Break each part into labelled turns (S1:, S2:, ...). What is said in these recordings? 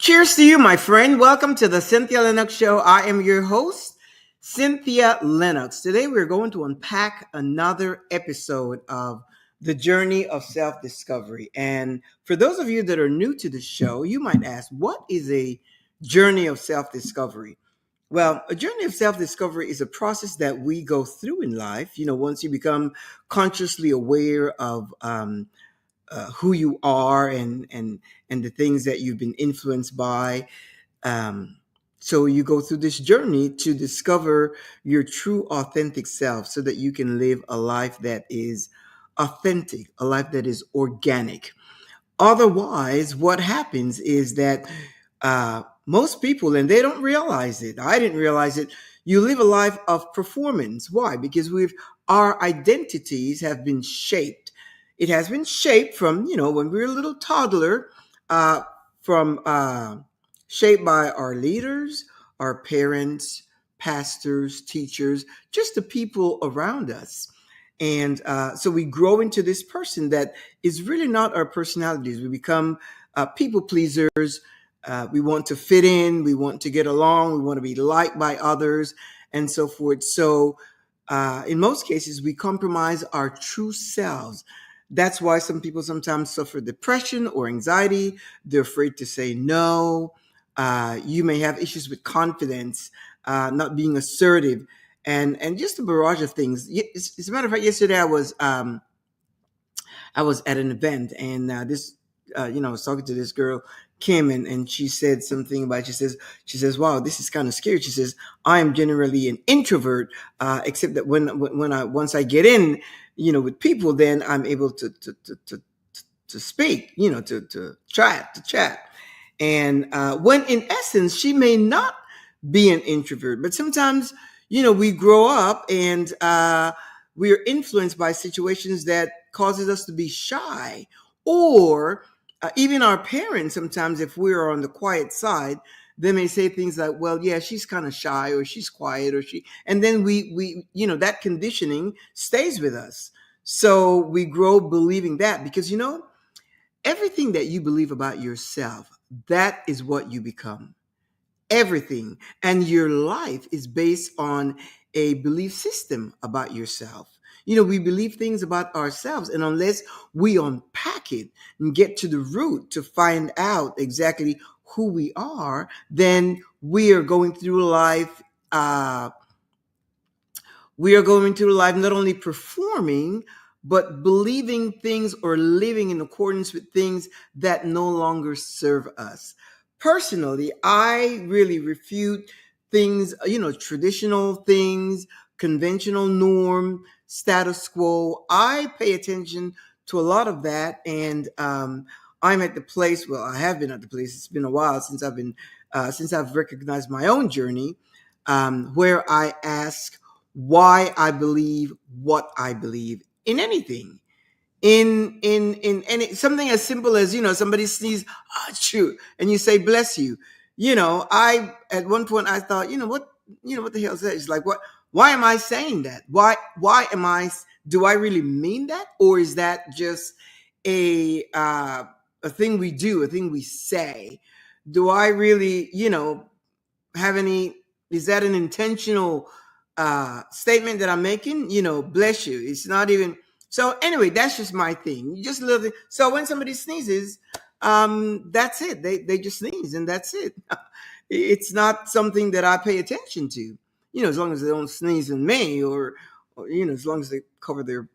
S1: Cheers to you, my friend. Welcome to the Cynthia Linox Show. I am your host, Cynthia Linox. Today, we're going to unpack another episode of the journey of self discovery. And for those of you that are new to the show, you might ask, what is a journey of self discovery? Well, a journey of self discovery is a process that we go through in life. Once you become consciously aware of who you are and the things that you've been influenced by. Um, so you go through this journey to discover your true authentic self so that you can live a life that is authentic, a life that is organic. Otherwise, what happens is that most people, and they don't realize it, I didn't realize it, you live a life of performance. Why? Because our identities have been shaped. It has been shaped from, when we were a little toddler, uh, from shaped by our leaders, our parents, pastors, teachers, just the people around us. And so we grow into this person that is really not our personalities. We become people pleasers. We want to fit in. We want to get along. We want to be liked by others and so forth. So in most cases, we compromise our true selves. That's why some people sometimes suffer depression or anxiety. They're afraid to say no. You may have issues with confidence, not being assertive, and just a barrage of things. As a matter of fact, yesterday I was at an event, and I was talking to this girl, Kim, and she said something about. She says, "Wow, this is kind of scary." She says, "I am generally an introvert, except that when I once I get in, with people, then I'm able to speak, to chat." And when in essence, she may not be an introvert, but sometimes, we grow up and we are influenced by situations that causes us to be shy, or even our parents. Sometimes, if we are on the quiet side, they may say things like, "Well, yeah, she's kind of shy, or she's quiet, or she," and then that conditioning stays with us. So we grow believing that because everything that you believe about yourself, that is what you become. Everything. And your life is based on a belief system about yourself. We believe things about ourselves, and unless we unpack it and get to the root to find out exactly who we are, then uh, we are going through life not only performing, but believing things or living in accordance with things that no longer serve us. Personally, I really refute things, traditional things, conventional norm, status quo. I pay attention to a lot of that. And I'm at the place, well, I have been at the place, it's been a while since I've recognized my own journey, where I ask why I believe what I believe in anything. In any something as simple as somebody sneezes, ah, shoot, and you say bless you. I at one point I thought, what the hell is that? It's like, what? Why am I saying that? Why am I? Do I really mean that, or is that just a thing we do, a thing we say? Do I really have any? Is that an intentional statement that I'm making? Bless you. It's not even. So anyway, that's just my thing. You just love it. So when somebody sneezes, that's it. They just sneeze and that's it. It's not something that I pay attention to. As long as they don't sneeze in me, or as long as they cover their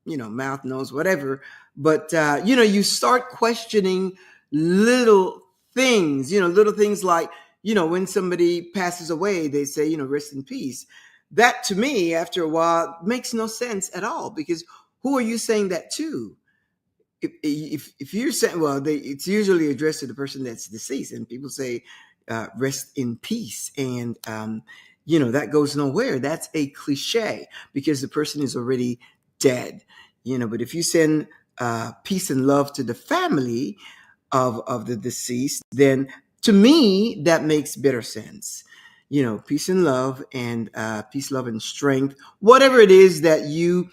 S1: mouth, nose, whatever. But you start questioning little things. Little things like when somebody passes away, they say rest in peace. That to me, after a while, makes no sense at all because who are you saying that to? If you're saying, well, it's usually addressed to the person that's deceased, and people say rest in peace, and that goes nowhere. That's a cliche because the person is already dead. But if you send peace and love to the family of the deceased, then to me that makes better sense. Peace and love, and peace, love, and strength, whatever it is that you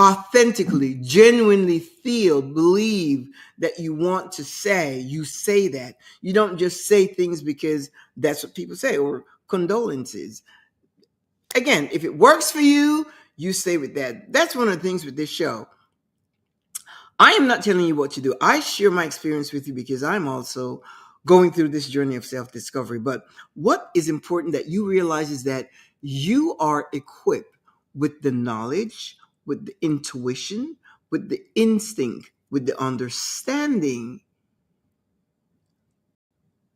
S1: authentically, genuinely feel, believe that you want to say, you say that. You don't just say things because that's what people say, or condolences. Again, if it works for you, you stay with that. That's one of the things with this show. I am not telling you what to do. I share my experience with you because I'm also going through this journey of self discovery. But what is important that you realize is that you are equipped with the knowledge, with the intuition, with the instinct, with the understanding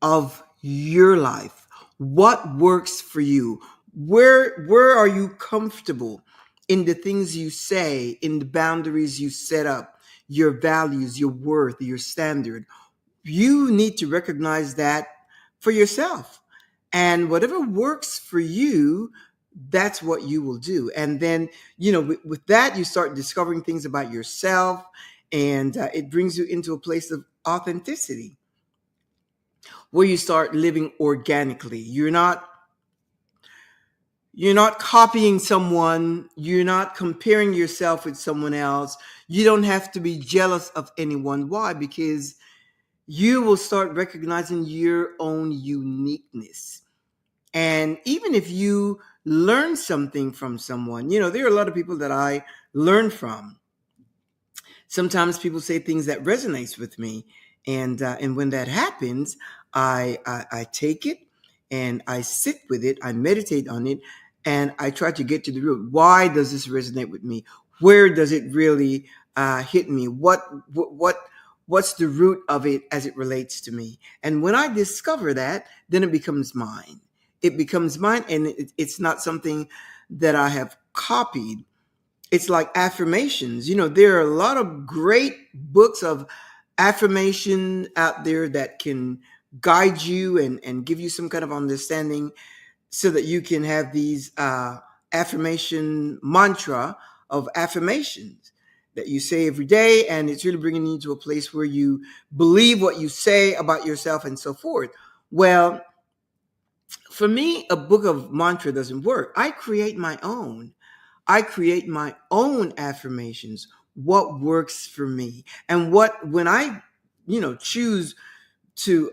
S1: of your life. What works for you? Where are you comfortable in the things you say, in the boundaries you set up, your values, your worth, your standard? You need to recognize that for yourself. And whatever works for you, that's what you will do. And then, with that, you start discovering things about yourself, and it brings you into a place of authenticity where you start living organically. You're not copying someone, you're not comparing yourself with someone else. You don't have to be jealous of anyone. Why? Because you will start recognizing your own uniqueness. And even if you learn something from someone, there are a lot of people that I learn from. Sometimes people say things that resonates with me, and when that happens, I take it and I sit with it, I meditate on it, and I try to get to the root. Why does this resonate with me? Where does it really hit me? What's the root of it as it relates to me? And when I discover that, then it becomes mine. It becomes mine, and it's not something that I have copied. It's like affirmations. There are a lot of great books of affirmation out there that can guide you and give you some kind of understanding so that you can have these affirmation mantra of affirmations that you say every day. And it's really bringing you to a place where you believe what you say about yourself and so forth. Well, for me, a book of mantra doesn't work. I create my own. I create my own affirmations, what works for me. And when I, choose to,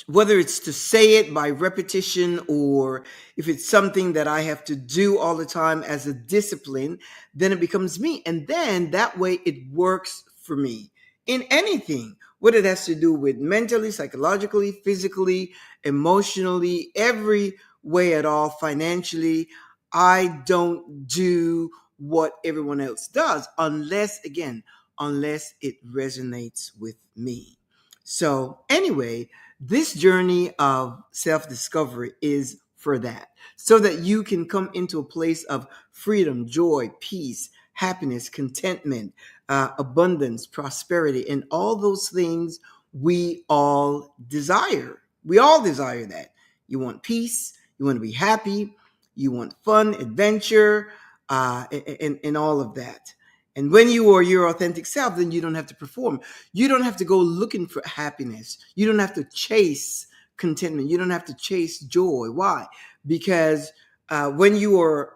S1: whether it's to say it by repetition or if it's something that I have to do all the time as a discipline, then it becomes me. And then that way it works for me in anything, what it has to do with mentally, psychologically, physically, emotionally, every way at all, financially. I don't do what everyone else does unless it resonates with me. So anyway, this journey of self discovery is for that, so that you can come into a place of freedom, joy, peace, happiness, contentment, abundance, prosperity, and all those things we all desire. We all desire that. You want peace, you want to be happy, you want fun, adventure, and all of that. And when you are your authentic self, then you don't have to perform. You don't have to go looking for happiness. You don't have to chase contentment. You don't have to chase joy. Why? Because when you are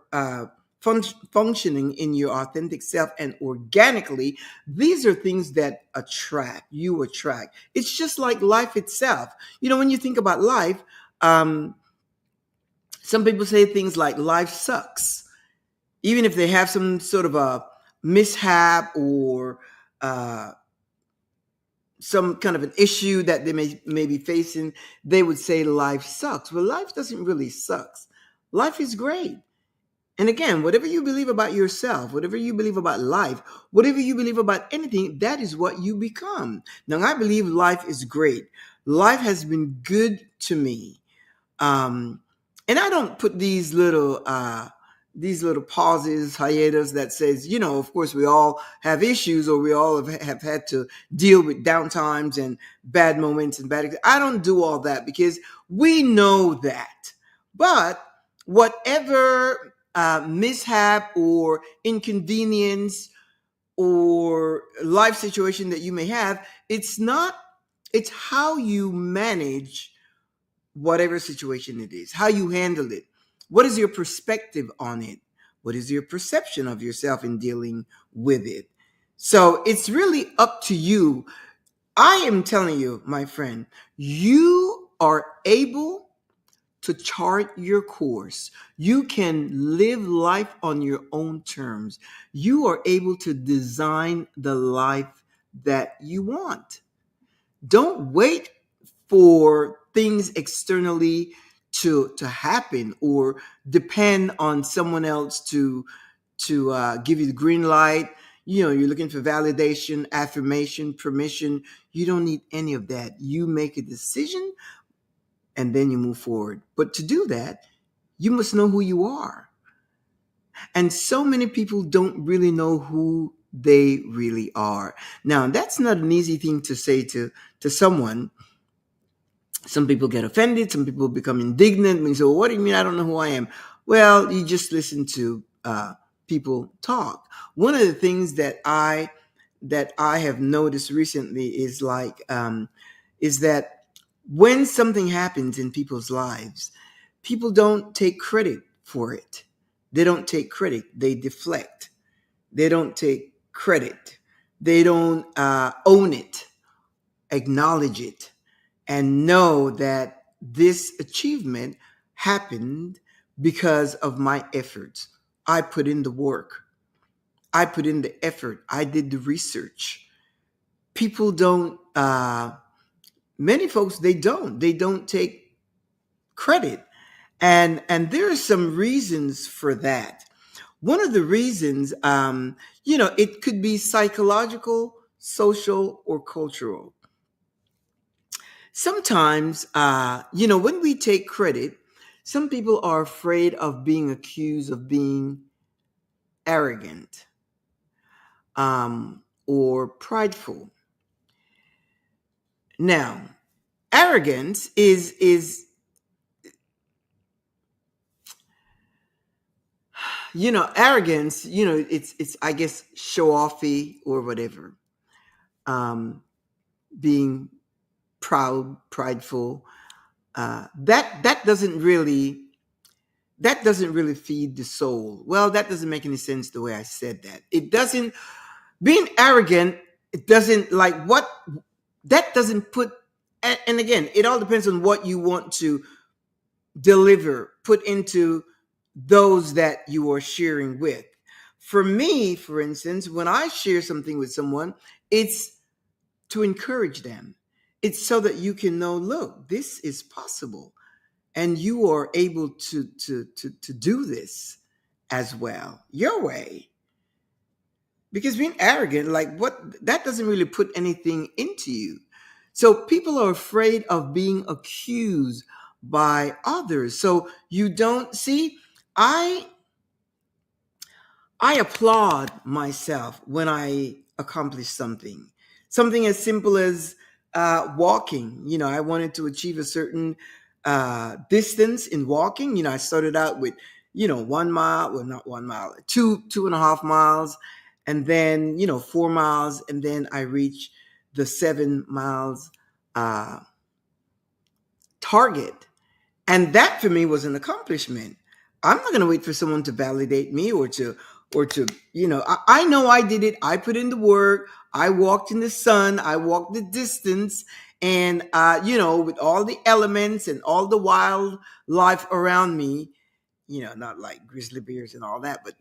S1: functioning in your authentic self and organically, these are things that you attract. It's just like life itself. When you think about life, some people say things like life sucks, even if they have some sort of a mishap or uh, some kind of an issue that they may be facing. They would say life sucks. Well, life doesn't really suck. Life is great. And again, whatever you believe about yourself, whatever you believe about life, whatever you believe about anything, that is what you become. Now, I believe life is great. Life has been good to me. Um, and I don't put these little pauses, hiatus that says, of course we all have issues, or we all have had to deal with downtimes and bad moments and I don't do all that because we know that. But whatever mishap or inconvenience or life situation that you may have, it's how you manage whatever situation it is, how you handle it. What is your perspective on it? What is your perception of yourself in dealing with it? So it's really up to you. I am telling you, my friend, you are able to chart your course. You can live life on your own terms. You are able to design the life that you want. Don't wait for things externally to happen, or depend on someone else to give you the green light. You're looking for validation, affirmation, permission. You don't need any of that. You make a decision and then you move forward. But to do that, you must know who you are. And so many people don't really know who they really are. Now, that's not an easy thing to say to someone. Some people get offended. Some people become indignant and say, well, what do you mean I don't know who I am? Well, you just listen to people talk. One of the things that I have noticed recently is that when something happens in people's lives, people don't take credit for it. They don't take credit. They deflect. They don't take credit. They don't own it, acknowledge it, and know that this achievement happened because of my efforts. I put in the work. I put in the effort. I did the research. People don't, many folks, they don't take credit. And there are some reasons for that. One of the reasons, it could be psychological, social, or cultural. Sometimes, when we take credit, some people are afraid of being accused of being arrogant, or prideful. Now, arrogance is arrogance. It's I guess show offy or whatever. Being proud, prideful. That doesn't really feed the soul. Well, that doesn't make any sense the way I said that. It doesn't. Being arrogant, it doesn't like what that doesn't put. And again, it all depends on what you want to deliver, put into those that you are sharing with. For me, for instance, when I share something with someone, it's to encourage them. It's so that you can know, look, this is possible, and you are able to do this as well your way. Because being arrogant, like what, that doesn't really put anything into you. So people are afraid of being accused by others. So you don't see, I I applaud myself when I accomplish something. Something as simple as walking. I wanted to achieve a certain distance in walking. I started out with, 1 mile, well, not 1 mile, 2.5 miles, and then, 4 miles. And then I reached the 7 miles uh, target. And that for me was an accomplishment. I'm not going to wait for someone to validate me or to I know I did it. I put in the work. I walked in the sun. I walked the distance. And with all the elements and all the wildlife around me, not like grizzly bears and all that, but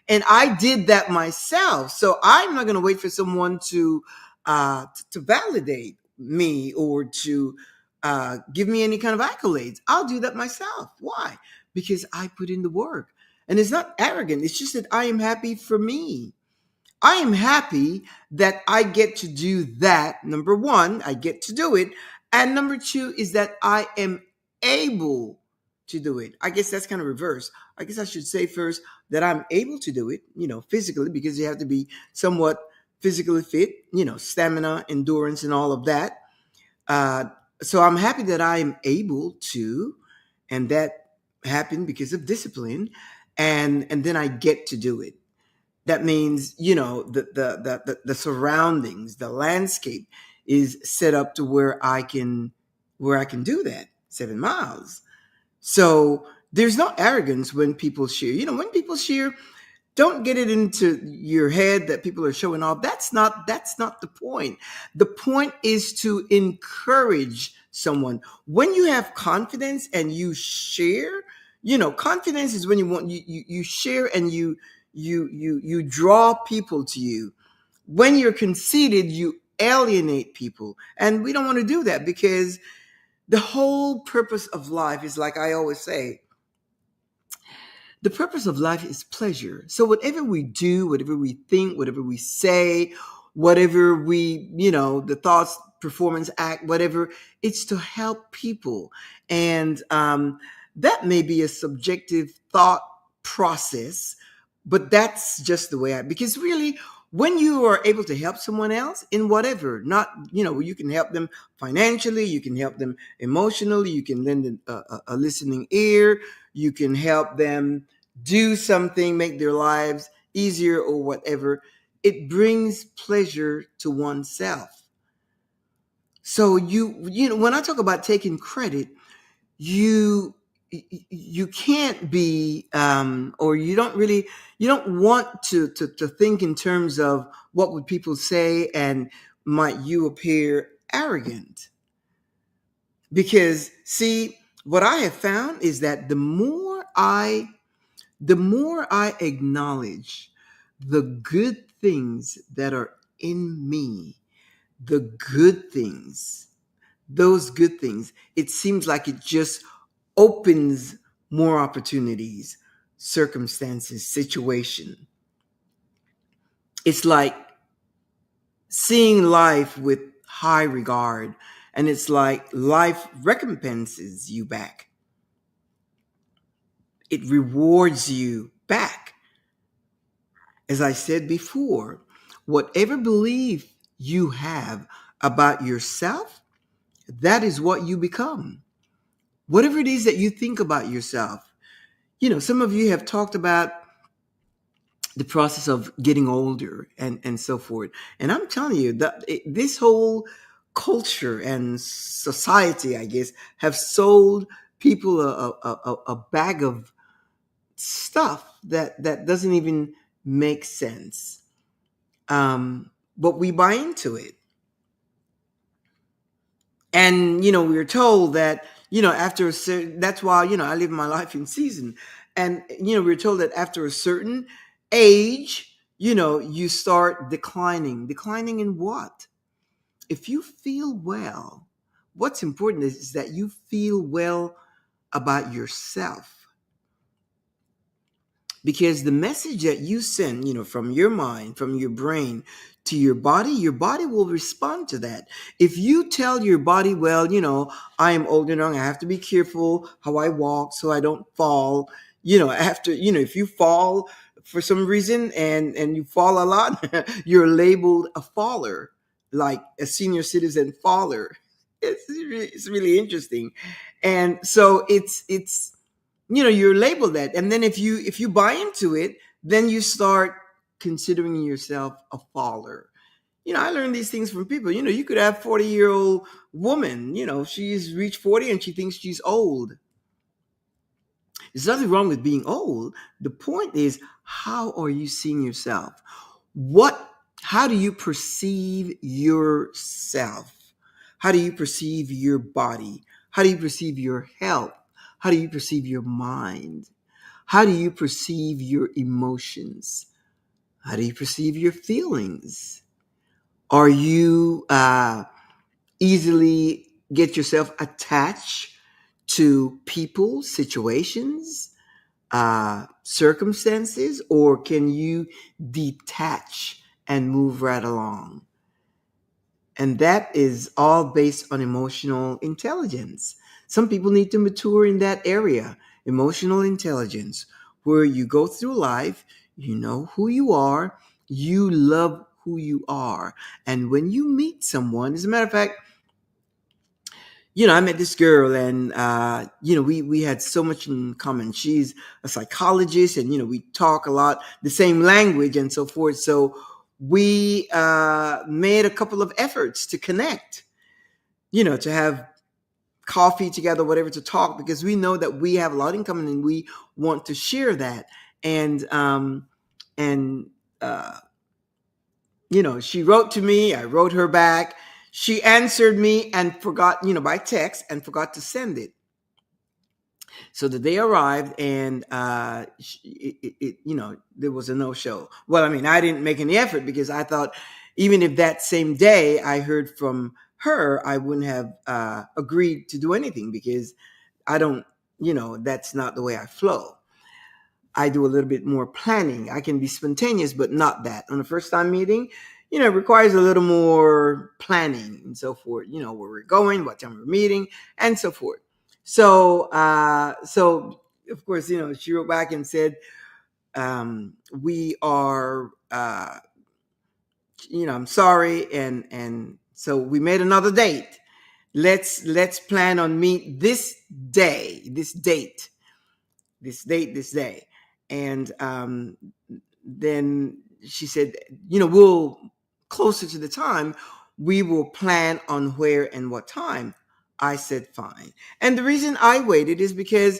S1: and I did that myself. So I'm not going to wait for someone to validate me or to give me any kind of accolades. I'll do that myself. Why? Because I put in the work. And it's not arrogant. It's just that I am happy for me. I am happy that I get to do that. Number one, I get to do it. And number two is that I am able to do it. I guess that's kind of reverse. I guess I should say first that I'm able to do it, physically, because you have to be somewhat physically fit, stamina, endurance, and all of that. Uh, so I'm happy that I am able to, and that happened because of discipline, and then I get to do it. That means the surroundings, the landscape is set up to where I can do that 7 miles. So There's no arrogance when people share. When people share, don't get it into your head that people are showing off. That's not the point. The point is to encourage someone. When you have confidence and you share, confidence is when you share, and you draw people to you. When you're conceited, you alienate people, and we don't want to do that, because the whole purpose of life is, like I always say, the purpose of life is pleasure. So whatever we do, whatever we think, whatever we say, whatever the thoughts, performance, act, whatever, it's to help people. And that may be a subjective thought process, but that's just the way because really, when you are able to help someone else in whatever, not, you can help them financially, you can help them emotionally, you can lend a listening ear, you can help them do something, make their lives easier or whatever, it brings pleasure to oneself. So when I talk about taking credit, you can't be or you don't want to think in terms of what would people say, and might you appear arrogant. Because see, what I have found is that the more I acknowledge the good things that are in me, the good things, those good things, it seems like it just opens more opportunities, circumstances, situation. It's like seeing life with high regard, and it's like life recompenses you back. It rewards you back. As I said before, whatever belief you have about yourself, that is what you become. Whatever it is that you think about yourself. Some of you have talked about the process of getting older and so forth. And I'm telling you that this whole culture and society, I guess, have sold people a bag of stuff that doesn't even make sense. But we buy into it. And, we were told that, after a certain, that's why, I live my life in season. And, we were told that after a certain age, you start declining. Declining in what? If you feel well, what's important is that you feel well about yourself. Because the message that you send, from your mind, from your brain to your body will respond to that. If you tell your body, well, I am old and young, I have to be careful how I walk so I don't fall. If you fall for some reason and you fall a lot, you're labeled a faller, like a senior citizen faller. It's really interesting. And so it's you're labeled that, and then if you buy into it, then you start considering yourself a faller. I learned these things from people. You could have 40-year-old woman, she's reached 40 and she thinks she's old. There's nothing wrong with being old. The point is, how are you seeing yourself? How do you perceive yourself? How do you perceive your body? How do you perceive your health? How do you perceive your mind? How do you perceive your emotions? How do you perceive your feelings? Are you easily get yourself attached to people, situations, circumstances, or can you detach and move right along? And that is all based on emotional intelligence. Some people need to mature in that area, emotional intelligence, where you go through life, you know who you are, you love who you are. And when you meet someone, as a matter of fact, I met this girl, and we had so much in common. She's a psychologist, and we talk a lot the same language and so forth. So we made a couple of efforts to connect, to have coffee together, whatever, to talk, because we know that we have a lot in common and we want to share that. And uh, she wrote to me, I wrote her back. She answered me and forgot, by text, and forgot to send it. So the day arrived, and there was a no-show. Well, I mean, I didn't make any effort because I thought even if that same day I heard from her, I wouldn't have agreed to do anything, because I don't, that's not the way I flow. I do a little bit more planning. I can be spontaneous, but not that. On a first time meeting, it requires a little more planning and so forth, where we're going, what time we're meeting, and so forth. So of course, she wrote back and said, we are, I'm sorry. And so we made another date. Let's plan on meet this day, this day. And then she said, we'll, closer to the time, we will plan on where and what time. I said, fine. And the reason I waited is because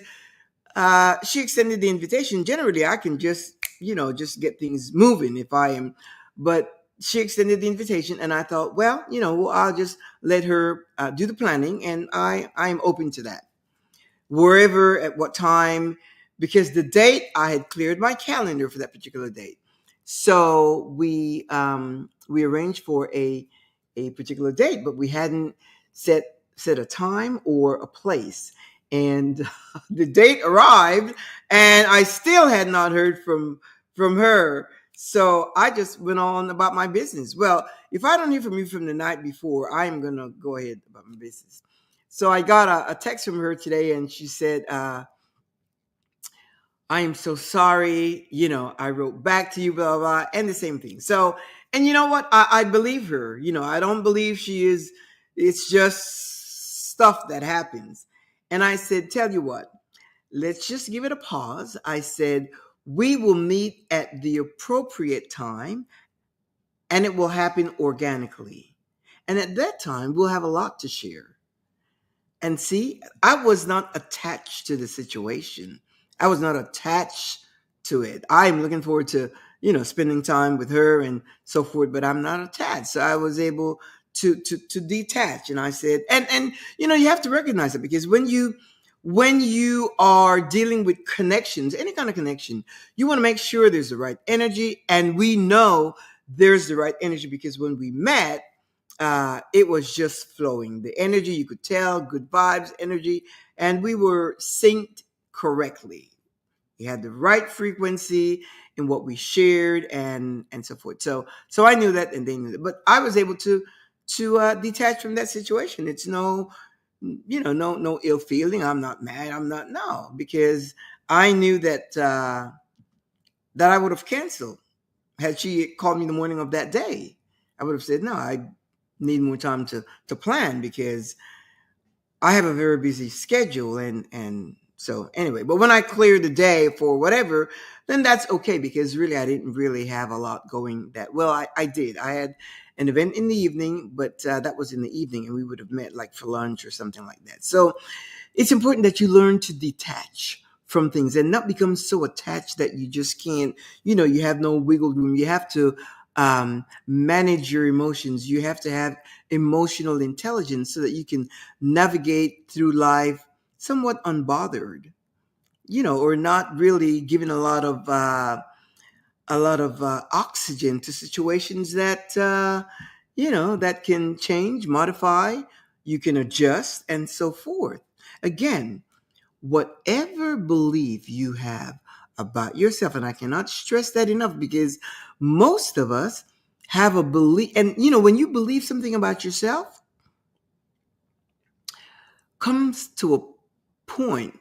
S1: she extended the invitation. Generally, I can just get things moving if I am, but she extended the invitation, and I thought, well, I'll just let her do the planning, and I am open to that, wherever, at what time, because the date, I had cleared my calendar for that particular date. So we arranged for a particular date, but we hadn't set a time or a place. And the date arrived, and I still had not heard from her. So I just went on about my business. Well, if I don't hear from you from the night before, I am going to go ahead about my business. So I got a text from her today, and she said, I am so sorry. I wrote back to you, blah, blah, blah, and the same thing. So, and you know what? I believe her. I don't believe she is, it's just stuff that happens. And I said, tell you what, let's just give it a pause. I said, we will meet at the appropriate time, and it will happen organically. And at that time, we'll have a lot to share. And see, I was not attached to the situation. I was not attached to it. I'm looking forward to, spending time with her and so forth, but I'm not attached. So I was able to detach. And I said, and you have to recognize it, because when you are dealing with connections, any kind of connection, you want to make sure there's the right energy. And we know there's the right energy, because when we met, it was just flowing. The energy, you could tell, good vibes, energy, and we were synced correctly. We had the right frequency in what we shared, and so forth. So I knew that, and they knew that. But I was able to detach from that situation. It's no ill feeling. I'm not mad. I'm not, no, because I knew that I would have canceled had she called me the morning of that day. I would have said, no, I need more time to plan, because I have a very busy schedule. And so anyway, but when I clear the day for whatever, then that's okay, because really I didn't really have a lot going that well. I did. I had an event in the evening, but that was in the evening, and we would have met like for lunch or something like that. So it's important that you learn to detach from things and not become so attached that you just can't, you have no wiggle room. You have to manage your emotions. You have to have emotional intelligence so that you can navigate through life somewhat unbothered, or not really giving a lot of oxygen to situations that that can change, modify, you can adjust, and so forth. Again, whatever belief you have about yourself, and I cannot stress that enough, because most of us have a belief, and when you believe something about yourself, comes to a point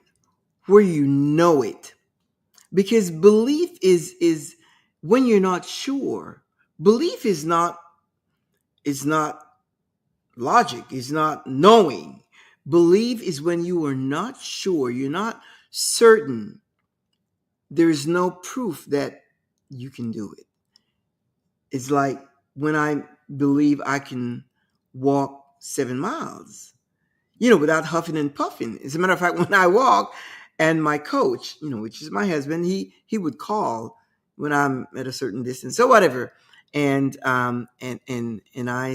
S1: where you know it, because belief is when you're not sure. Belief is not logic, is not knowing. Belief is when you are not sure, you're not certain. There's no proof that you can do it. It's like when I believe I can walk 7 miles. without huffing and puffing. As a matter of fact, when I walk, and my coach, which is my husband, he would call when I'm at a certain distance, so whatever. And I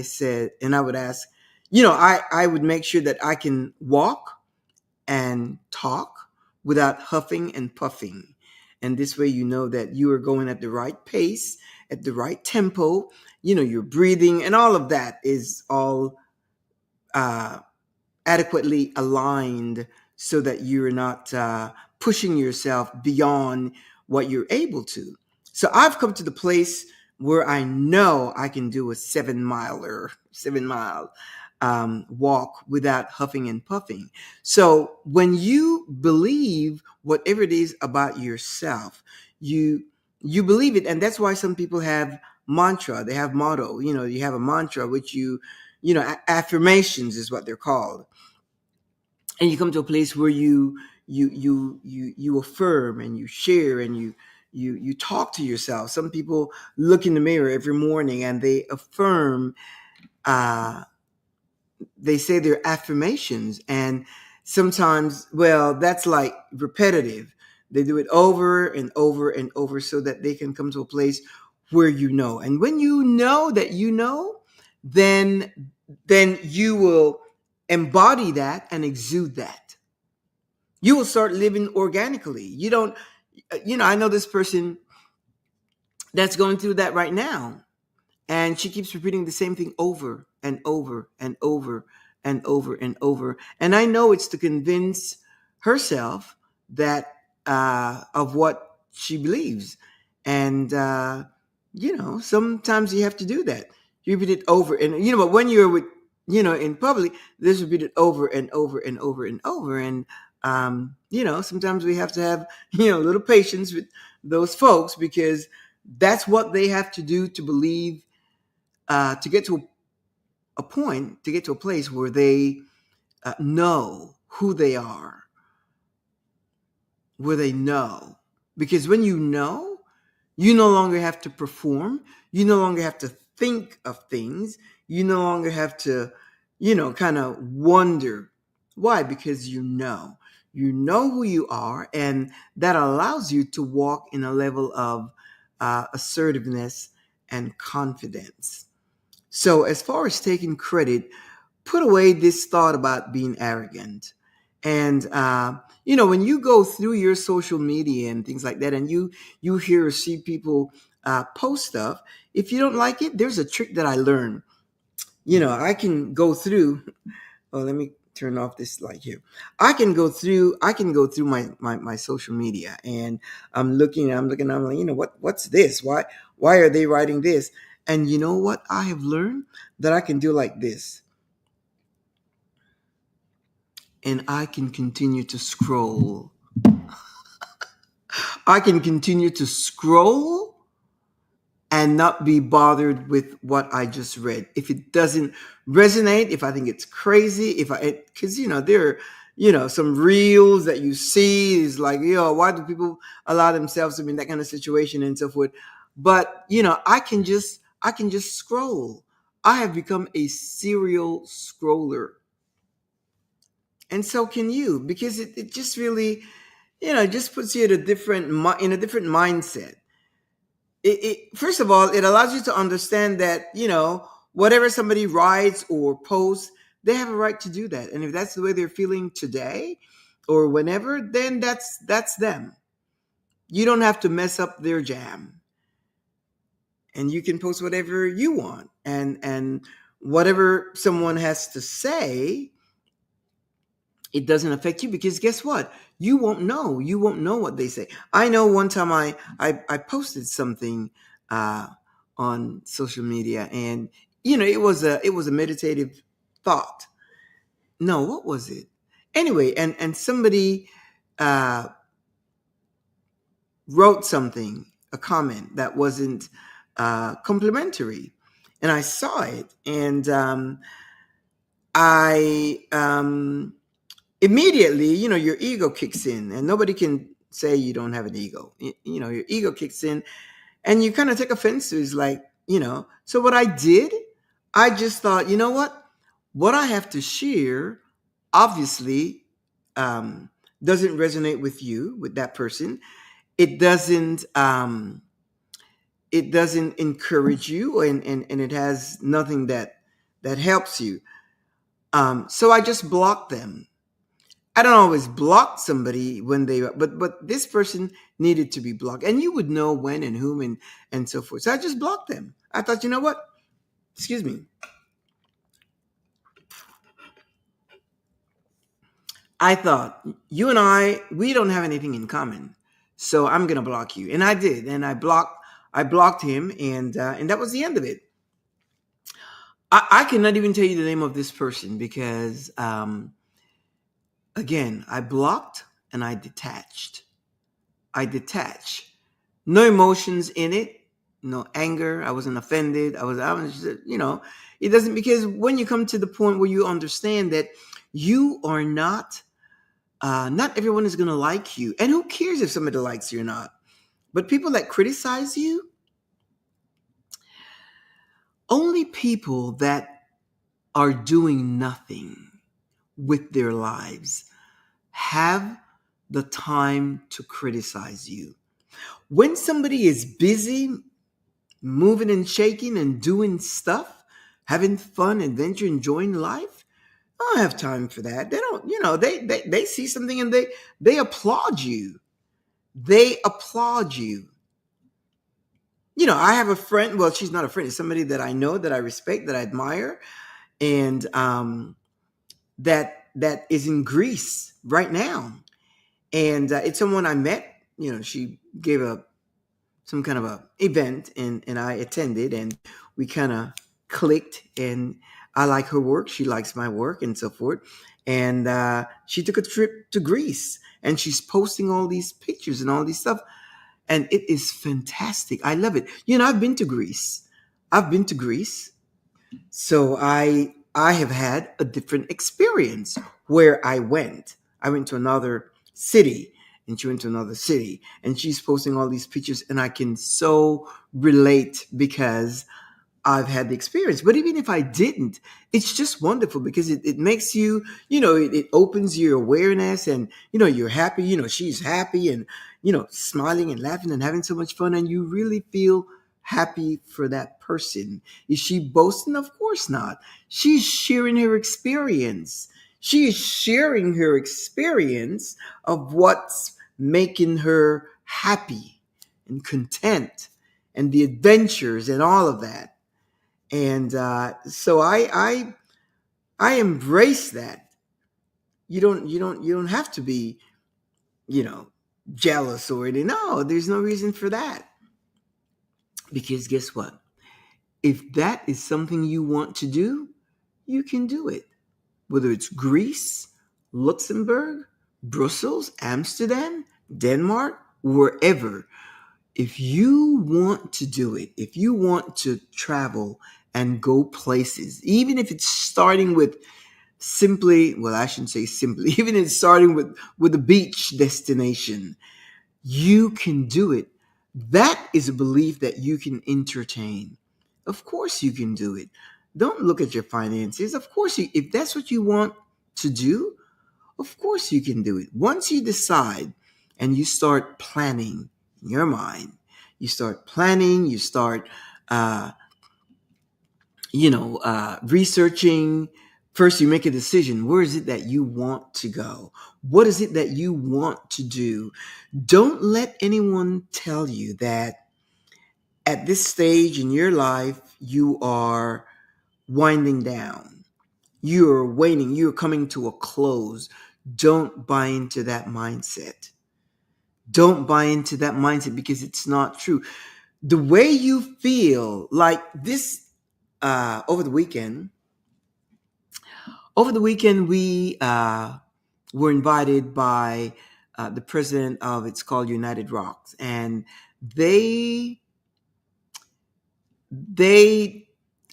S1: said, and I would ask, I would make sure that I can walk and talk without huffing and puffing. And this way, that you are going at the right pace, at the right tempo. You're breathing, and all of that is all uh, adequately aligned, so that you're not pushing yourself beyond what you're able to. So I've come to the place where I know I can do a 7 mile walk without huffing and puffing. So when you believe whatever it is about yourself, you believe it, and that's why some people have mantra. They have motto. You have a mantra, which affirmations is what they're called, and you come to a place where you affirm, and you share, and you talk to yourself. Some people look in the mirror every morning and they affirm. They say their affirmations, and sometimes, well, that's like repetitive. They do it over and over and over, so that they can come to a place where and when you know that then you will embody that and exude that. You will start living organically. You don't I know this person that's going through that right now, and she keeps repeating the same thing over and over and over and over and over. And I know it's to convince herself that of what she believes. And sometimes you have to do that. You repeat it over, and but when you're with in public, this repeat it over and over and over and over. And sometimes we have to have a little patience with those folks, because that's what they have to do to believe, to get to a point, to get to a place where they know who they are, where they know. Because when you no longer have to perform, you no longer have to think of things, you no longer have to, kind of wonder. Why? Because you know who you are, and that allows you to walk in a level of assertiveness and confidence. So, as far as taking credit, put away this thought about being arrogant. And when you go through your social media and things like that, and you hear or see people post stuff, if you don't like it, there's a trick that I learned. I can go through. Oh, let me turn off this light here. I can go through my social media, and I'm like, what's this? Why are they writing this? And you know what I have learned? That I can do like this, and I can continue to scroll. I can continue to scroll and not be bothered with what I just read. If it doesn't resonate, if I think it's crazy, because there are, some reels that you see is like, why do people allow themselves to be in that kind of situation and so forth? But I can just scroll. I have become a serial scroller, and so can you, because it just really, just puts you at in a different mindset. First of all, it allows you to understand that whatever somebody writes or posts, they have a right to do that, and if that's the way they're feeling today or whenever, then that's them. You don't have to mess up their jam, and you can post whatever you want, and whatever someone has to say, it doesn't affect you, because guess what? You won't know what they say. I know one time I posted something uh on social media, and it was a meditative thought. No, what was it? Anyway, and somebody uh wrote something, a comment that wasn't complimentary, and I saw it, and I immediately, your ego kicks in, and nobody can say you don't have an ego. Your ego kicks in, and you kind of take offense to, is like, so what I did, I just thought, what I have to share obviously um, doesn't resonate with you, with that person. It doesn't. It doesn't encourage you, and it has nothing that helps you. So I just block them. I don't always block somebody when they, but this person needed to be blocked, and you would know when and whom and so forth. So I just blocked them. I thought, you know what? Excuse me. I thought you and we don't have anything in common, so I'm gonna block you, and I did, and I blocked him, and that was the end of it. I cannot even tell you the name of this person because, again, I blocked and I detached. I detached. No emotions in it, no anger. I wasn't offended. I was just, it doesn't, because when you come to the point where you understand that you are not, not everyone is going to like you. And who cares if somebody likes you or not? But people that criticize you, only people that are doing nothing with their lives have the time to criticize you. When somebody is busy moving and shaking and doing stuff, having fun, adventure, enjoying life, I don't have time for that. They don't, they see something and they applaud you. They applaud you. I have a friend. Well, she's not a friend. It's somebody that I know, that I respect, that I admire, and that is in Greece right now. And it's someone I met. She gave some kind of a event, and I attended, and we kind of clicked, and I like her work, she likes my work, and so forth. And she took a trip to Greece, and she's posting all these pictures and all these stuff, and it is fantastic. I love it. I've been to Greece. I've been to Greece. So I have had a different experience where I went. I went to another city, and she went to another city, and she's posting all these pictures, and I can so relate because I've had the experience. But even if I didn't, it's just wonderful because it makes you, it opens your awareness, and, you're happy, she's happy, and, smiling and laughing and having so much fun. And you really feel happy for that person. Is she boasting? Of course not. She's sharing her experience. She is sharing her experience of what's making her happy and content, and the adventures and all of that. And so I embrace that. You don't have to be, you know jealous or anything. No, there's no reason for that, because guess what? If that is something you want to do, you can do it. Whether it's Greece, Luxembourg, Brussels, Amsterdam, Denmark, wherever. If you want to do it, if you want to travel and go places, even if it's starting with simply, well, I shouldn't say simply, even if it's starting with a beach destination, you can do it. That is a belief that you can entertain. Of course you can do it. Don't look at your finances. Of course, if that's what you want to do, of course you can do it. Once you decide and you start planning in your mind, you start planning, you start, uh, researching. First, you make a decision. Where is it that you want to go? What is it that you want to do? Don't let anyone tell you that at this stage in your life, you are winding down. You're waiting. You're coming to a close. Don't buy into that mindset. Don't buy into that mindset, because it's not true. The way you feel like this, over the weekend, we were invited by the president of, it's called United Rocks, and they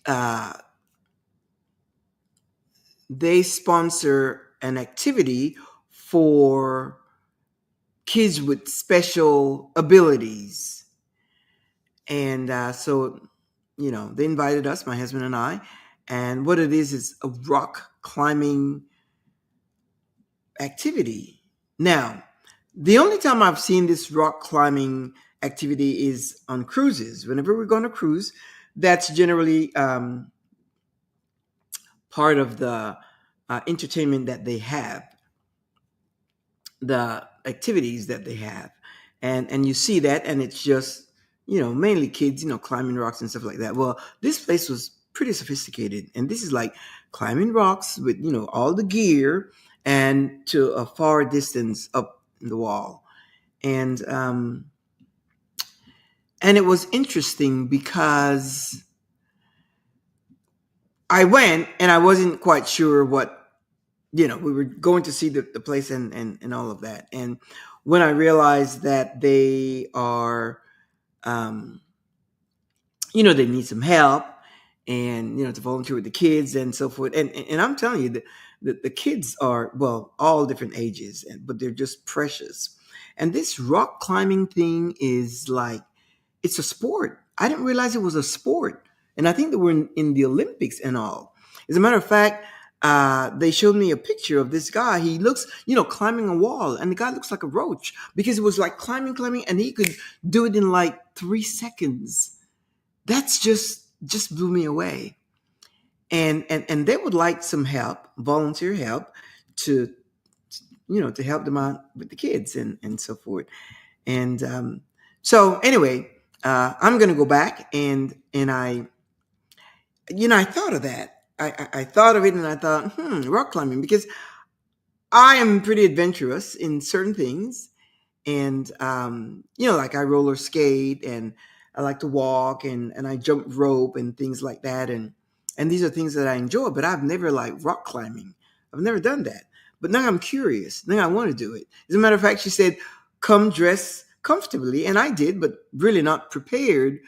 S1: uh, they sponsor an activity for kids with special abilities. And so, they invited us, my husband and I. And what it is a rock climbing activity. Now, the only time I've seen this rock climbing activity is on cruises. Whenever we're going to cruise, that's generally part of the entertainment that they have, the activities that they have, and you see that, and it's just mainly kids, climbing rocks and stuff like that. Well, this place was pretty sophisticated, and this is like climbing rocks with all the gear and to a far distance up in the wall, and it was interesting because I went and I wasn't quite sure what we were going to see the place and all of that. And when I realized that they are, um, they need some help and, to volunteer with the kids and so forth. And I'm telling you, the kids are, well, all different ages, but they're just precious. And this rock climbing thing is like, it's a sport. I didn't realize it was a sport. And I think that we're in the Olympics and all. As a matter of fact, they showed me a picture of this guy. He looks, climbing a wall, and the guy looks like a roach because it was like climbing, and he could do it in like 3 seconds. That's just blew me away. And they would like some help, volunteer help, to to help them out with the kids and so forth. And so anyway, I'm going to go back and I thought of that. I thought of it and I thought, rock climbing, because I am pretty adventurous in certain things. And, like I roller skate and I like to walk and I jump rope and things like that. And these are things that I enjoy, but I've never like rock climbing. I've never done that. But now I'm curious. Now I want to do it. As a matter of fact, she said, come dress comfortably. And I did, but really not prepared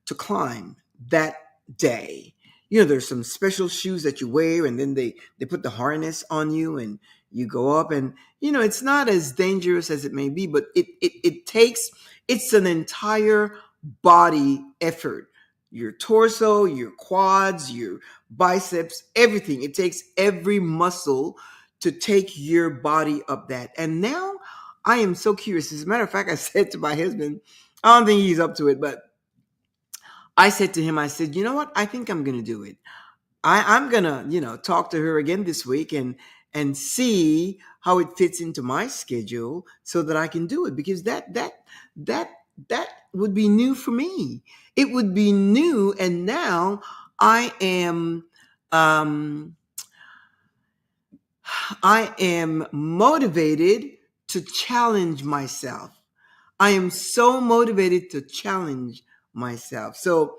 S1: to climb that day. There's some special shoes that you wear, and then they put the harness on you and you go up, and it's not as dangerous as it may be, but it's an entire body effort. Your torso, your quads, your biceps, everything. It takes every muscle to take your body up that. And now I am so curious. As a matter of fact, I said to my husband, I don't think he's up to it, but I said to him, I said, you know what? I think I'm going to do it. I'm going to, talk to her again this week and see how it fits into my schedule so that I can do it, because that would be new for me. It would be new, and now I am um I am motivated to challenge myself. I am so motivated to challenge myself. So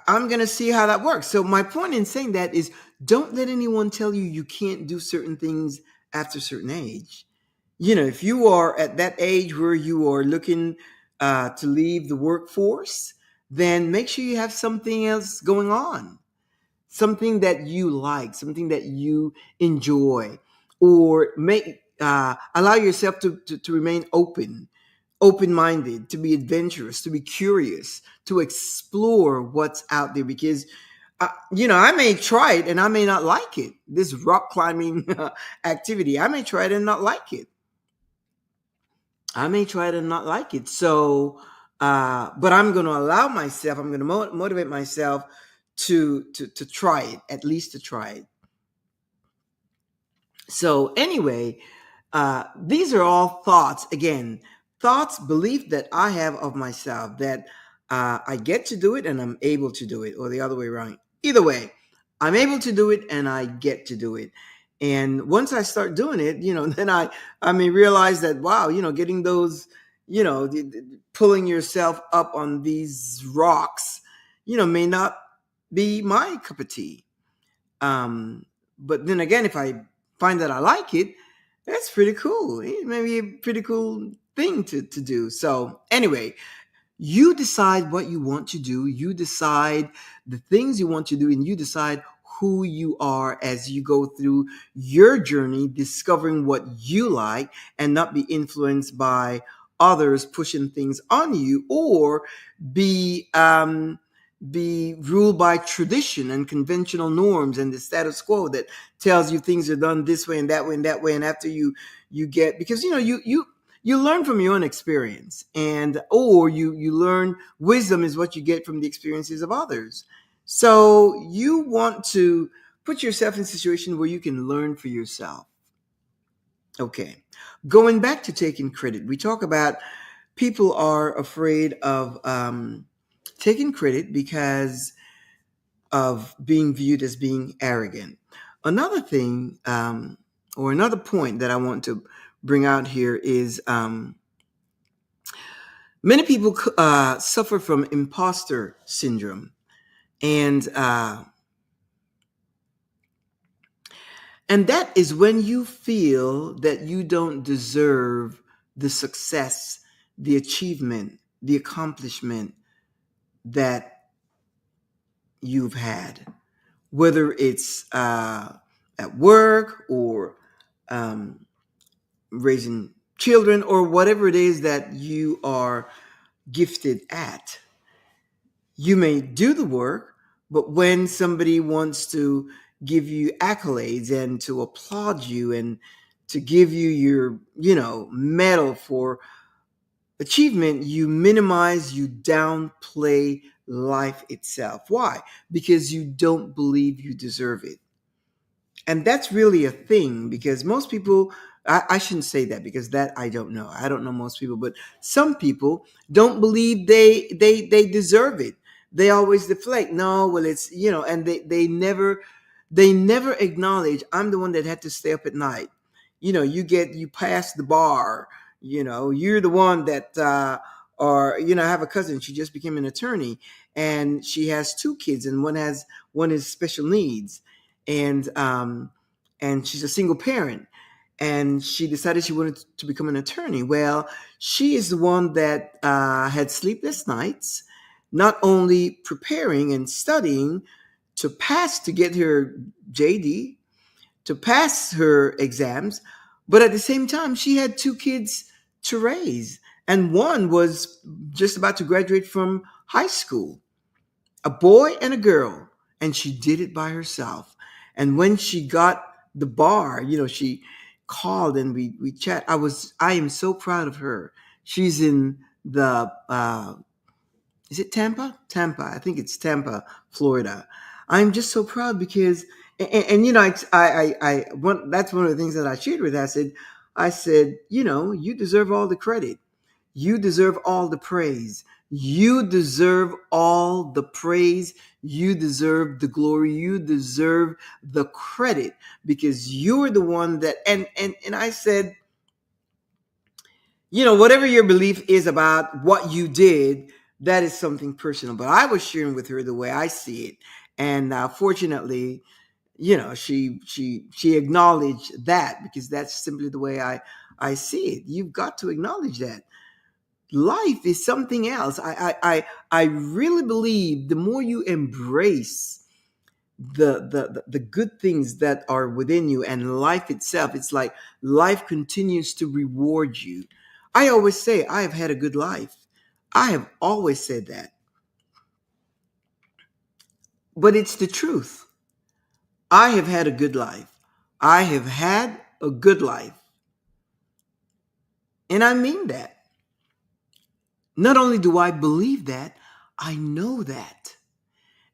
S1: I'm going to see how that works. So my point in saying that is, don't let anyone tell you you can't do certain things after a certain age. If you are at that age where you are looking to leave the workforce, then make sure you have something else going on, something that you like, something that you enjoy, or allow yourself to remain open-minded, to be adventurous, to be curious, to explore what's out there. Because I may try it and I may not like it. This rock climbing activity, I may try it and not like it. I may try it and not like it. So, but I'm going to allow myself. I'm going to motivate myself to try it, at least to try it. So anyway, these are all thoughts. Again, thoughts, belief that I have of myself, that I get to do it and I'm able to do it, or the other way around. Either way, I'm able to do it and I get to do it. And once I start doing it, then I may realize that, wow, getting those, pulling yourself up on these rocks, may not be my cup of tea. But then again, if I find that I like it, that's pretty cool. It may be a pretty cool thing to do. So anyway, you decide what you want to do. You decide the things you want to do, and you decide who you are as you go through your journey, discovering what you like, and not be influenced by others pushing things on you, or be be ruled by tradition and conventional norms and the status quo that tells you things are done this way and that way and that way. And after you get, because you learn from your own experience, and or you learn, wisdom is what you get from the experiences of others. So you want to put yourself in a situation where you can learn for yourself. Okay. Going back to taking credit, we talk about people are afraid of taking credit because of being viewed as being arrogant. Another thing, or another point that I want to bring out here is many people suffer from imposter syndrome. And and that is when you feel that you don't deserve the success, the achievement, the accomplishment that you've had, whether it's at work or um, raising children or whatever it is that you are gifted at. You may do the work, but when somebody wants to give you accolades and to applaud you and to give you your, medal for achievement, you minimize, you downplay life itself. Why? Because you don't believe you deserve it. And that's really a thing, because most people, I shouldn't say that, because that I don't know. I don't know most people, but some people don't believe they deserve it. They always deflect. No, well, it's, and they never acknowledge, I'm the one that had to stay up at night. You pass the bar, you're the one that or I have a cousin, she just became an attorney, and she has two kids, and one is special needs, and she's a single parent, and she decided she wanted to become an attorney. Well, she is the one that had sleepless nights, not only preparing and studying to pass, to get her JD, to pass her exams, but at the same time she had two kids to raise, and one was just about to graduate from high school, a boy and a girl, and she did it by herself. And when she got the bar, she called and we chat. I am so proud of her. She's in the is it Tampa, I think it's Tampa, Florida. I'm just so proud because, that's one of the things that I shared with her. I said, you deserve all the credit. You deserve all the praise. You deserve all the praise. You deserve the glory. You deserve the credit, because you're the one that, and I said, whatever your belief is about what you did, that is something personal. But I was sharing with her the way I see it. And fortunately, she acknowledged that, because that's simply the way I see it. You've got to acknowledge that life is something else. I really believe the more you embrace the good things that are within you and life itself, it's like life continues to reward you. I always say I have had a good life. I have always said that, but it's the truth. I have had a good life. I have had a good life, and I mean that. Not only do I believe that, I know that.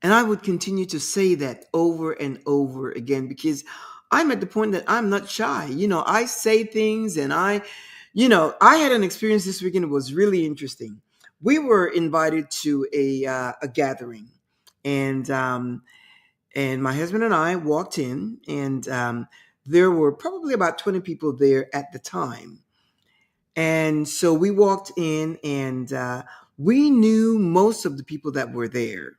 S1: And I would continue to say that over and over again, because I'm at the point that I'm not shy. I say things, and I had an experience this weekend. It was really interesting. We were invited to a gathering, and my husband and I walked in, and there were probably about 20 people there at the time. And so we walked in, and we knew most of the people that were there,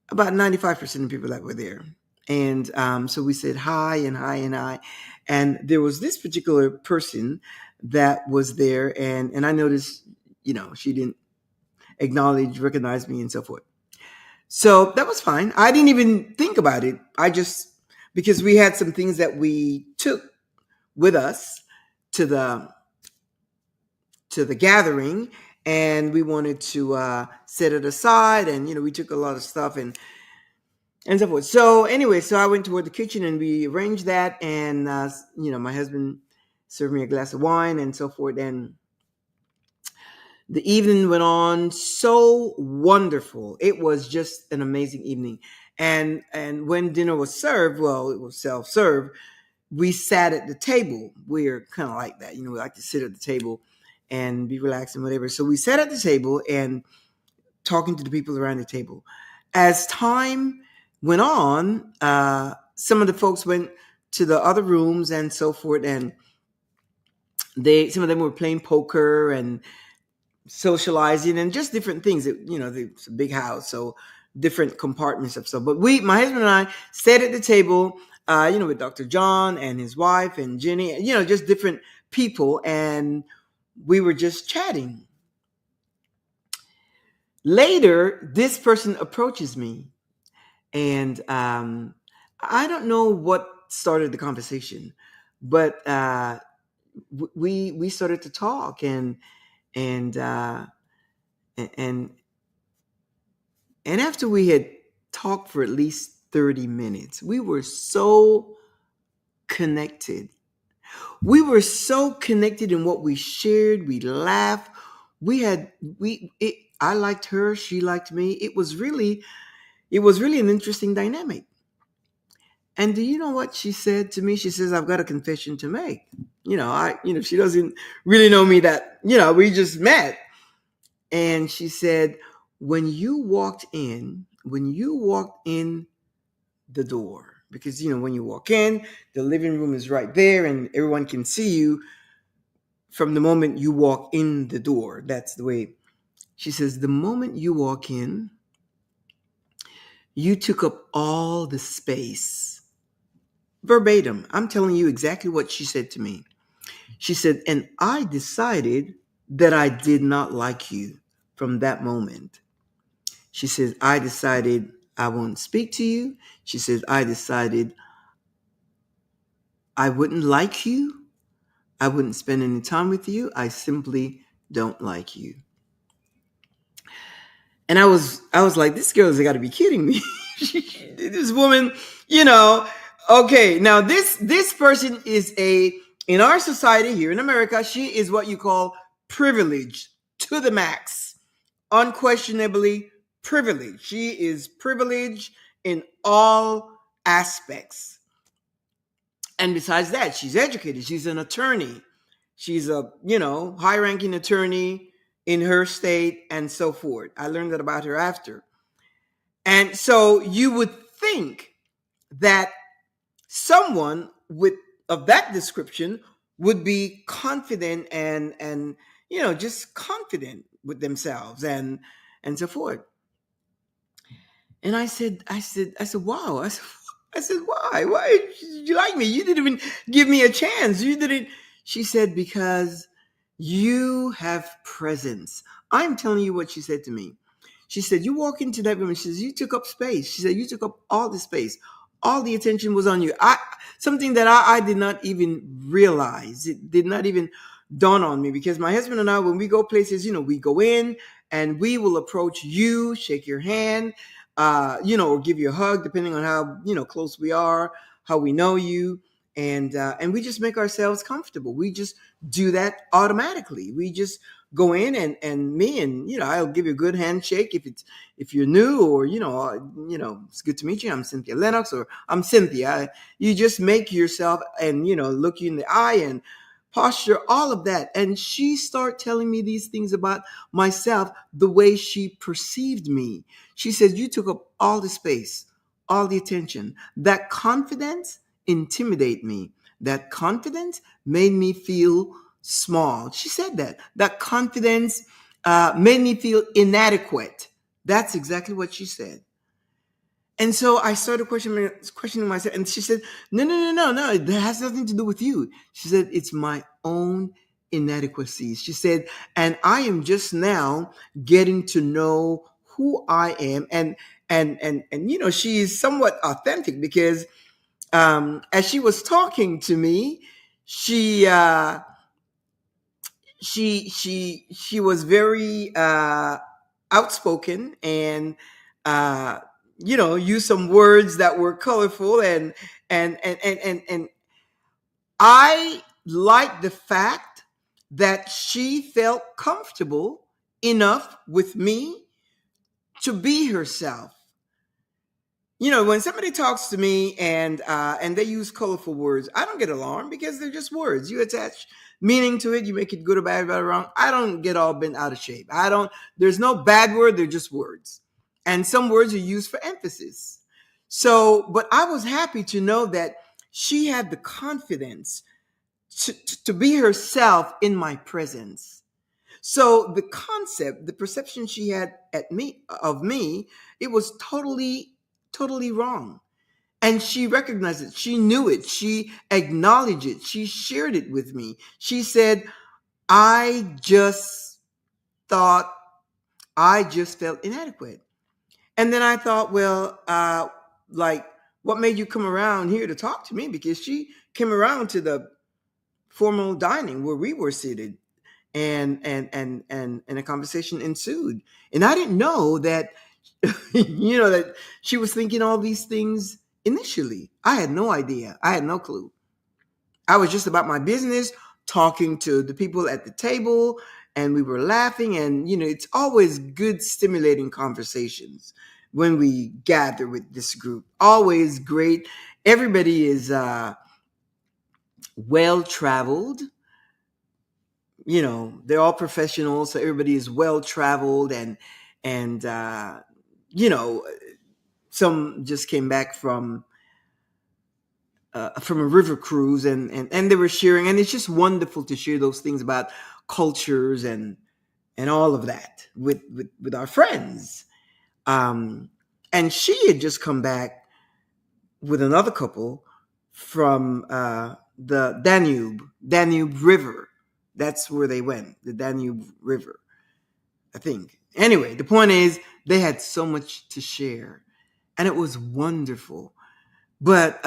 S1: about 95% of people that were there. And so we said hi and hi and hi. And there was this particular person that was there. And I noticed, she didn't recognize me and so forth. So that was fine. I didn't even think about it. Because we had some things that we took with us to the gathering. and we wanted to set it aside, and we took a lot of stuff and so forth. So anyway, so I went toward the kitchen and we arranged that, and my husband served me a glass of wine and so forth, and the evening went on so wonderful. It was just an amazing evening. And when dinner was served, well, it was self-serve. We sat at the table. We're kind of like that, we like to sit at the table and be relaxed and whatever. So we sat at the table and talking to the people around the table. As time went on, some of the folks went to the other rooms and so forth, and some of them were playing poker and socializing and just different things. It's a big house, so different compartments of stuff. But my husband and I, sat at the table, with Dr. John and his wife and Jenny, just different people, and we were just chatting. Later, this person approaches me, and I don't know what started the conversation, but we started to talk, and and after we had talked for at least 30 minutes, we were so connected. We were so connected in what we shared. We laughed. I liked her. She liked me. It was really an interesting dynamic. And do you know what she said to me? She says, "I've got a confession to make." She doesn't really know me that, we just met. And she said, when you walked in the door, because, when you walk in, the living room is right there and everyone can see you from the moment you walk in the door. That's the way. She says, the moment you walk in, you took up all the space. Verbatim. I'm telling you exactly what she said to me. She said, and I decided that I did not like you from that moment. She says, I decided I won't speak to you. She says, I decided I wouldn't like you. I wouldn't spend any time with you. I simply don't like you. And I was like, this girl has got to be kidding me. This woman, okay. Now this person is in our society here in America, she is what you call privileged to the max. Unquestionably privileged. She is privileged in all aspects. And besides that, she's educated. She's an attorney. She's a, high-ranking attorney in her state and so forth. I learned that about her after. And so you would think that someone of that description would be confident and just confident with themselves and so forth. And I said, wow. I said, why? Why did you like me? You didn't even give me a chance. You didn't. She said, because you have presence. I'm telling you what she said to me. She said, you walk into that room and she says, you took up space. She said, you took up all the space. All the attention was on you. Something that I did not even realize. It did not even dawn on me, because my husband and I, when we go places, we go in and we will approach you, shake your hand, or give you a hug, depending on how, close we are, how we know you. And we just make ourselves comfortable. We just do that automatically. We just go in and I'll give you a good handshake if you're new, or it's good to meet you. I'm Cynthia Linox, or I'm Cynthia. You just make yourself and look you in the eye and posture, all of that. And she started telling me these things about myself, the way she perceived me. She said, you took up all the space, all the attention. That confidence intimidate me. That confidence made me feel small. She said that confidence made me feel inadequate. That's exactly what she said. And so I started questioning myself. And she said, no, that has nothing to do with you. She said, it's my own inadequacies. She said, and I am just now getting to know who I am. And she is somewhat authentic, because as she was talking to me, she she was very outspoken, and uh used some words that were colorful, and I liked the fact that she felt comfortable enough with me to be herself. When somebody talks to me and they use colorful words, I don't get alarmed because they're just words. You attach meaning to it, you make it good or bad, right or wrong. I don't get all bent out of shape. I don't. There's no bad word. They're just words, and some words are used for emphasis. So, but I was happy to know that she had the confidence to be herself in my presence. So the concept, the perception she had of me, it was totally wrong. And she recognized it. She knew it. She acknowledged it. She shared it with me. She said, I just thought, I just felt inadequate. And then I thought, well, like, what made you come around here to talk to me? Because she came around to the formal dining where we were seated, and a conversation ensued. And I didn't know that, that she was thinking all these things initially. I had no idea. I had no clue. I was just about my business, talking to the people at the table, and we were laughing. And, it's always good, stimulating conversations when we gather with this group. Always great. Everybody is well traveled. They're all professionals, so everybody is well traveled, and you know some just came back from a river cruise, and they were sharing, and it's just wonderful to share those things about cultures and all of that with our friends. And she had just come back with another couple from the Danube River. That's where they went, the Danube River, I think. Anyway, the point is, they had so much to share, and it was wonderful. But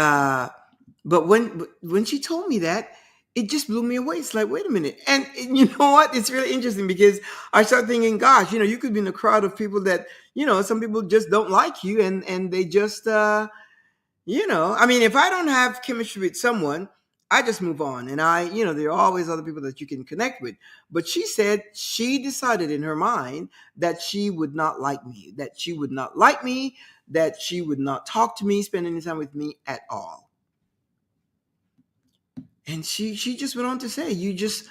S1: when she told me that, it just blew me away. It's like, wait a minute. And you know what? It's really interesting because I started thinking, gosh, you could be in a crowd of people that, some people just don't like you, and they just I mean, if I don't have chemistry with someone, I just move on. And there are always other people that you can connect with. But she said she decided in her mind that she would not like me, that she would not like me, that she would not talk to me, spend any time with me at all. And she just went on to say, you just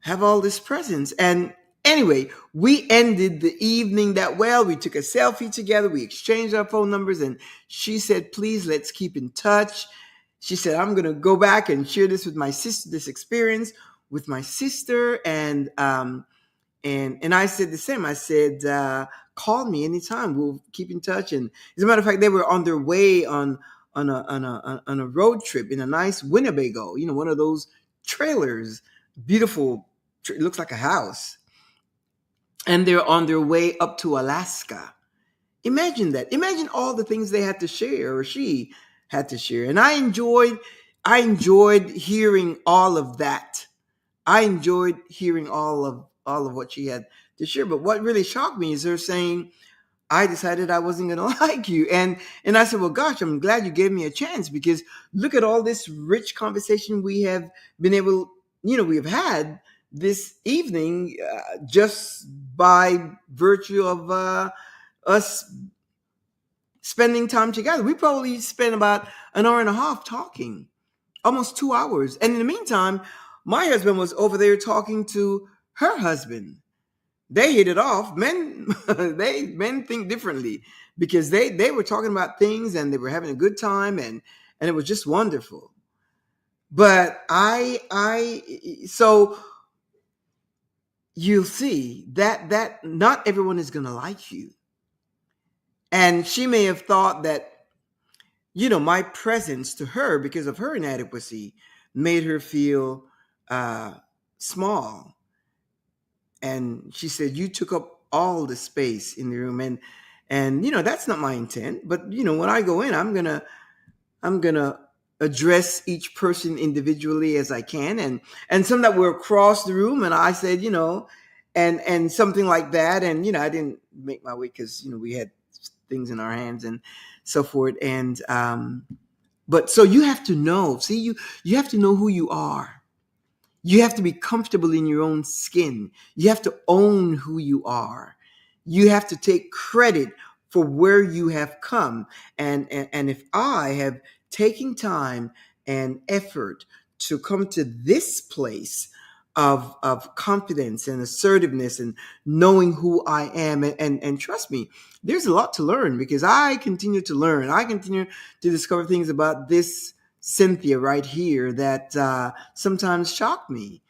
S1: have all this presence. And anyway, we ended the evening that well. We took a selfie together. We exchanged our phone numbers. And she said, please, let's keep in touch. She said, I'm going to go back and share this with my sister, this experience with my sister. And I said the same. I said, call me anytime. We'll keep in touch. And as a matter of fact, they were on their way on a road trip in a nice Winnebago, one of those trailers, beautiful. It looks like a house. And they're on their way up to Alaska. Imagine that. Imagine all the things they had to share, or she had to share. And I enjoyed hearing all of that. I enjoyed hearing all of what she had to share. But what really shocked me is her saying, I decided I wasn't going to like you. And I said, well, gosh, I'm glad you gave me a chance, because look at all this rich conversation we have been able, we have had this evening, just by virtue of us spending time together. We probably spent about an hour and a half talking, almost 2 hours. And in the meantime, my husband was over there talking to her husband. They hit it off. Men think differently, because they were talking about things, and they were having a good time, and it was just wonderful. But so you'll see that not everyone is going to like you. And she may have thought that, my presence to her, because of her inadequacy, made her feel small. And she said, you took up all the space in the room. And that's not my intent. But when I go in, I'm gonna address each person individually as I can, and some that were across the room, and I said, and something like that, and I didn't make my way because we had things in our hands and so forth, and but so you have to know, see, you have to know who you are. You have to be comfortable in your own skin. You have to own who you are. You have to take credit for where you have come. And if I have taken time and effort to come to this place of confidence and assertiveness and knowing who I am, and trust me, there's a lot to learn because I continue to learn. I continue to discover things about this Cynthia right here that sometimes shock me.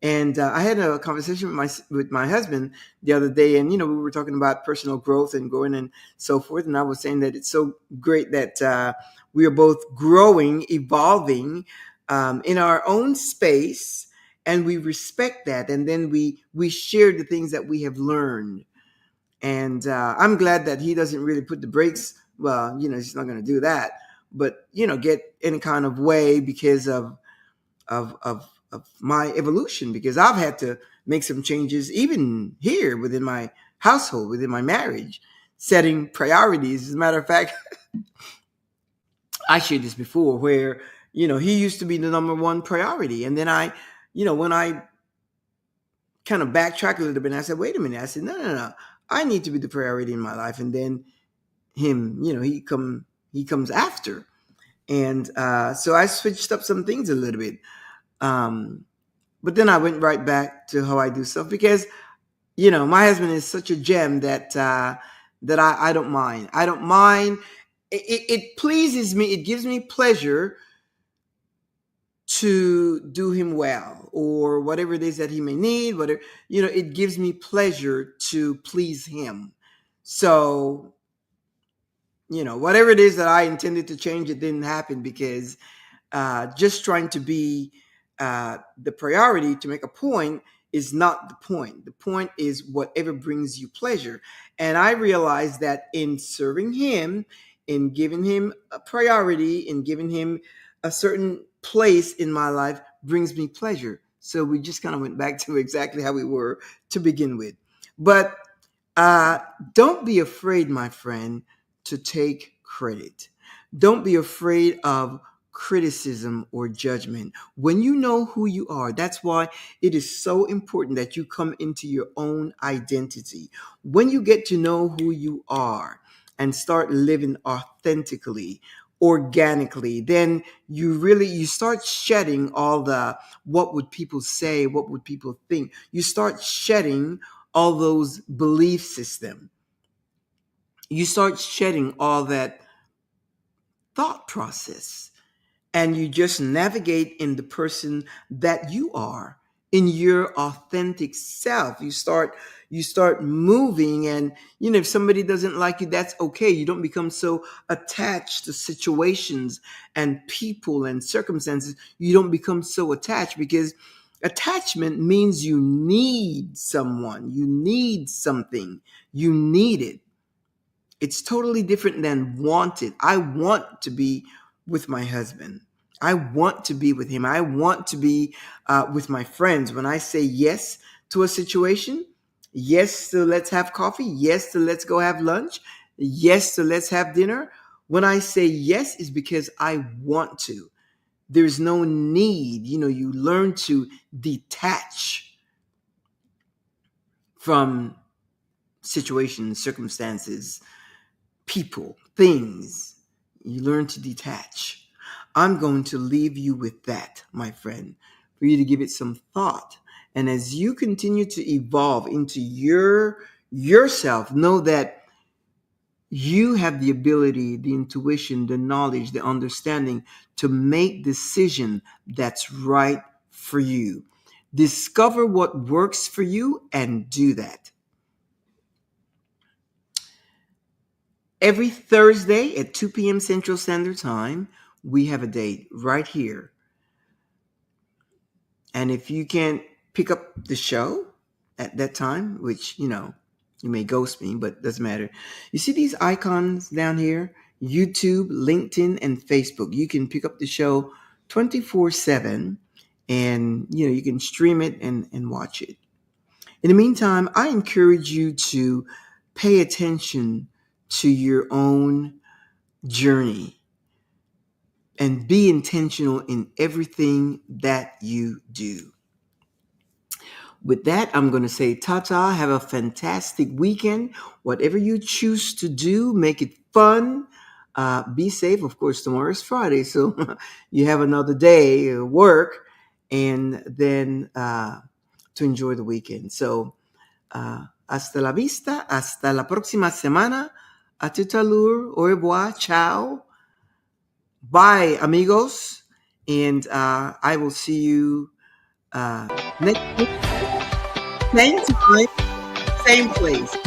S1: And I had a conversation with my husband the other day, and we were talking about personal growth and growing and so forth. And I was saying that it's so great that we are both growing, evolving in our own space, and we respect that. And then we share the things that we have learned. And I'm glad that he doesn't really put the brakes. Well, he's not going to do that, but get any kind of way because of my evolution, because I've had to make some changes even here within my household, within my marriage, setting priorities. As a matter of fact, I shared this before where, he used to be the number one priority. And then when I kind of backtrack a little bit, and I said, wait a minute, I said, no. I need to be the priority in my life. And then him, he comes after. And so I switched up some things a little bit. But then I went right back to how I do stuff because, my husband is such a gem that I don't mind. I don't mind. It pleases me. It gives me pleasure to do him well, or whatever it is that he may need. Whatever, it gives me pleasure to please him. So, whatever it is that I intended to change, it didn't happen because just trying to be the priority to make a point is not the point. The point is whatever brings you pleasure. And I realized that in serving him, in giving him a priority, in giving him a certain place in my life brings me pleasure. So we just kind of went back to exactly how we were to begin with. But don't be afraid, my friend, to take credit. Don't be afraid of criticism or judgment. When you know who you are, that's why it is so important that you come into your own identity. When you get to know who you are and start living authentically, organically, then you start shedding all the what would people say, what would people think. You start shedding all those belief system. You start shedding all that thought process, and you just navigate in the person that you are, in your authentic self. You start moving, and if somebody doesn't like you, that's okay. You don't become so attached to situations and people and circumstances. You don't become so attached, because attachment means you need someone, you need something, you need it. It's totally different than wanted. I want to be with my husband. I want to be with him. I want to be with my friends. When I say yes to a situation, yes to let's have coffee, yes to let's go have lunch, yes to let's have dinner. When I say yes, is because I want to. There's no need. You learn to detach from situations, circumstances, people, things. You learn to detach. I'm going to leave you with that, my friend, for you to give it some thought. And as you continue to evolve into yourself, know that you have the ability, the intuition, the knowledge, the understanding to make decision that's right for you. Discover what works for you and do that. Every Thursday at 2 p.m. Central Standard Time, we have a date right here. And if you can't pick up the show at that time, which, you may ghost me, but doesn't matter. You see these icons down here? YouTube, LinkedIn, and Facebook. You can pick up the show 24/7, and you can stream it and watch it. In the meantime, I encourage you to pay attention to your own journey and be intentional in everything that you do. With that, I'm going to say ta-ta. Have a fantastic weekend. Whatever you choose to do, make it fun. Be safe. Of course, tomorrow is Friday, so you have another day of work and then to enjoy the weekend. So, hasta la vista. Hasta la próxima semana. A tout à l'heure. Au revoir. Ciao. Bye, amigos. And I will see you next week. Same time, same place.